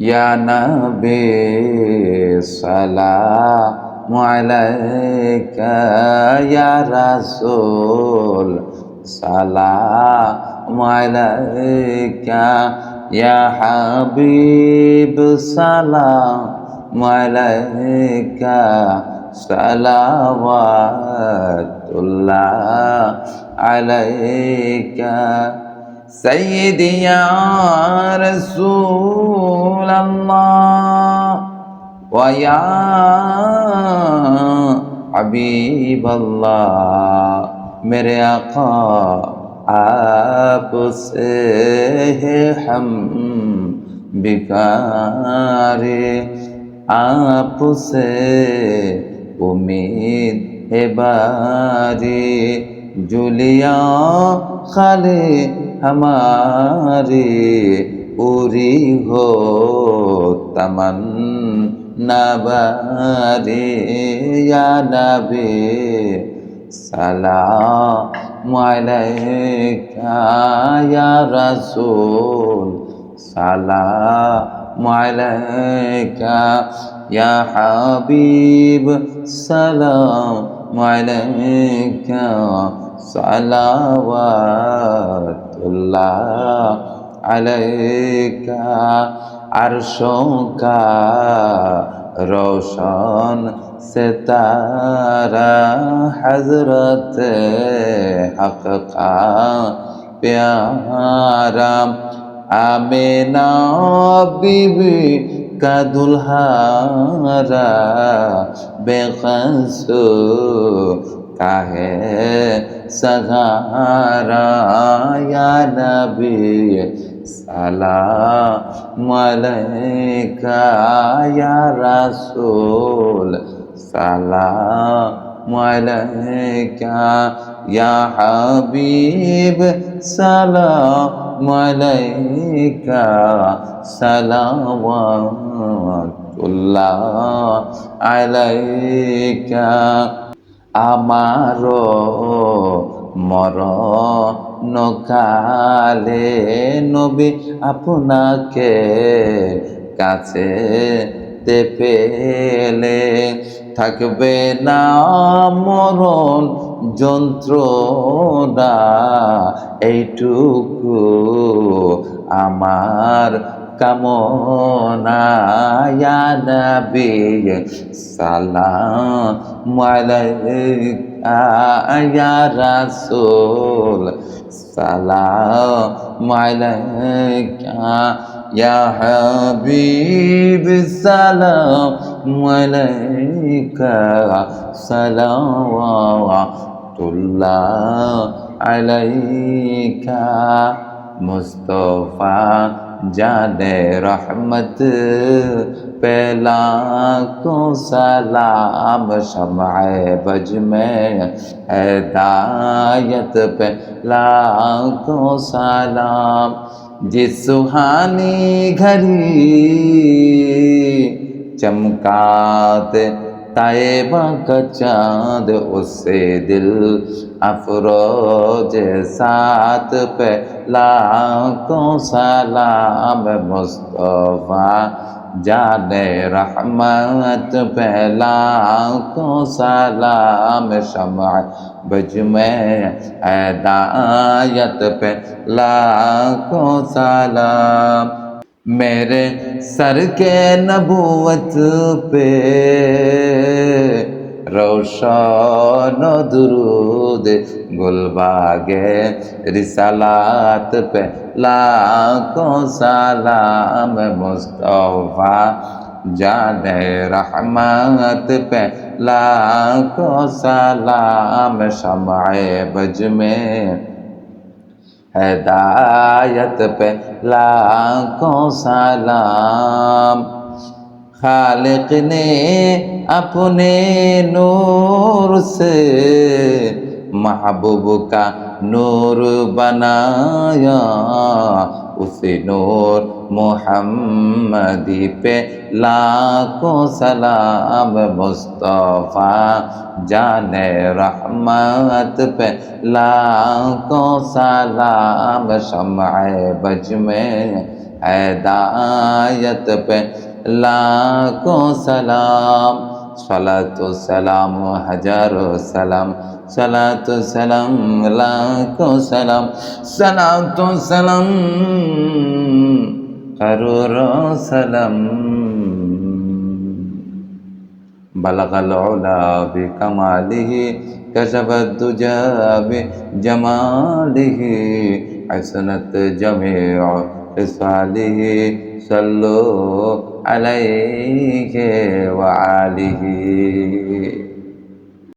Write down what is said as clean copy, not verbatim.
ইয়া নবী সালামু আলাইকা, ইয়া রাসূল সালামু আলাইকা, ইয়া হাবিব সালামু আলাইকা, সালাওয়াতুল্লাহ আলাইকা। سيدي يا رسول الله ويا حبيب الله मेरे आका आपसे है हम बिकारे, आपसे उम्मीद है बारी, जुलिया खाले हमारी पूरी हो तमन्ना बारी। या नबी सलाम अलैका, या रसूल सलाम अलैका, या हबीब सलाम अलैका, सलावतुल्लाह अलैका। अर्शों का रोशन सितारा हजरत हक का प्यारा, आमिना बीबी का दुल्हारा, बेकसो का है सहारा। या नबी सलाम अलैका, या रसूल सलाम अलैका, या हबीब सलाम अलैका, सलावतुल्लाह अलैका। আমারো মরণ কালে নবী আপনাকে কাছে তে পেলে, থাকবে না মরণ যন্ত্রণা, এইটুকু আমার কামনা। ইয়া নবী সালাম আলাইকা, ইয়া রাসূল সালাম আলাইকা, ইয়া হাবিব সালাম আলাইকা, সালাওয়াতুল্লাহ আলাইকা। মুস্তফা जाने रहमत पे लाखों सलाम, शम्अए बज में हिदायत पे लाखों सलाम। जिस सुहानी घड़ी चमकाते ताइबा का चाँद, उससे दिल अफरोज साथ पे लाखों सलाम। मुस्तफा जाने रहमत पे लाखों सलाम, शम्अए बज में हिदायत पे लाखों सलाम। मेरे सर के नबूवत पे रोशन दुरूद, गुलबागे रिसालात पे लाखों सलाम। मुस्तफा जाने रहमत पे लाखों सलाम, शम्अए बज में हिदायत पे लाखों सलाम। खालिक ने अपने नूर से महबूब का नूर बनाया, उसी नूर मोहम्मदी पे लाखों सलाम। मुस्तफा जाने रहमत पे लाखों सलाम, शम्अए बज में हिदायत पे लाखों सलाम। सलातो सलाम हजारों सलाम, सलातो सलाम लाखों सलाम, सलातो सलाम करोड़ों सलाम। बलगल उला बिकमालिही कशफत दुजा बिजमालिही हसनत जमीउ खिसालिही सल्लु अलैहि व आलिही।